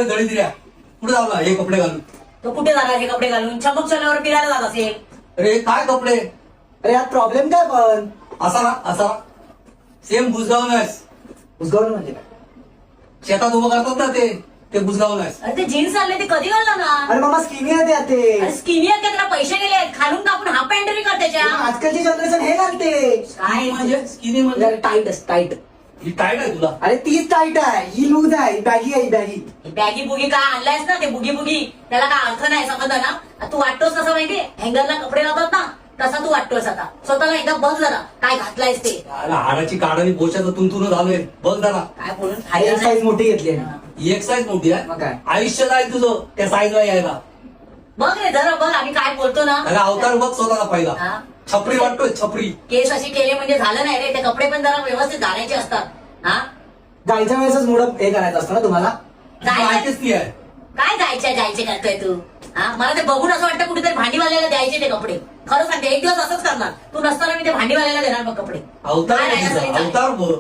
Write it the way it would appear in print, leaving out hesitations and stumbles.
दळिद्र्या कुठे जाऊ हे कपडे घालून? तो कुठे जाणार हे कपडे घालून? चमक चल्यावर फिरायला जात असेल. अरे काय कपडे? अरे यात प्रॉब्लेम काय पण? असा ना असा सेम बुजगावूनच. उजगावलं म्हणजे काय? शेतात उभं करतात ना ते बुजगावूनच. अरे ते जीन्स आणले ते कधी घालला ना? अरे मामा स्किनी आहे अरे ते. स्किनी आहेत का? त्याला पैसे गेले आहेत. खालून कापून हाफ पॅन्ट तरी कर त्याच्या. आजकालची जनरेशन हे घालते. काय म्हणजे स्किनी म्हणजे टाईट टाईट. ही टाईट आहे तुला? अरे तीच टाईट आहे, ही लूज आहे, बॅगी आहे बॅगी. बॅगी बुगी काय आणलायस ना? ते बुगी बुगी त्याला काय अर्थ नाही समजलं ना? तू वाटतोस तसं माहितीये हँगरला कपडे लावतात ना तसा तू वाटतोस आता. स्वतःला एकदा बघ जरा काय घातलायस ते. याला हाडाची काढणी बोशाचं तुंतून झालोय बघ जरा. काय बोलून एक खायला साईज मोठी घेतली आहे. ही एक साईज मोठी मग काय? आहे. आयुष्य काय तुझं त्या साईजला यायला? बघ रे जरा बघ आम्ही काय बोलतो ना. त्याला अवतार बघ स्वतःला पहिला. हा? छपरी वाटतोय छपरी. केस अशी केले म्हणजे झालं नाही रे. ते कपडे पण जरा व्यवस्थित घालायचे असतात. हा जायच्या वेळेसच मूड हे करायचं असतं ना तुम्हाला. माहितीच ती आहे. काय जायचे करतोय तू? हा मला ते बघून असं वाटतं कुठेतरी भांडीवाल्याला द्यायचे ते कपडे. खरं सांगते एक दिवस असंच करणार. तू नसताना मी ते भांडीवाल्याला देणार मग कपडे. अवतार काय बघ नाही तिचा, असं काय? अवतार बघ.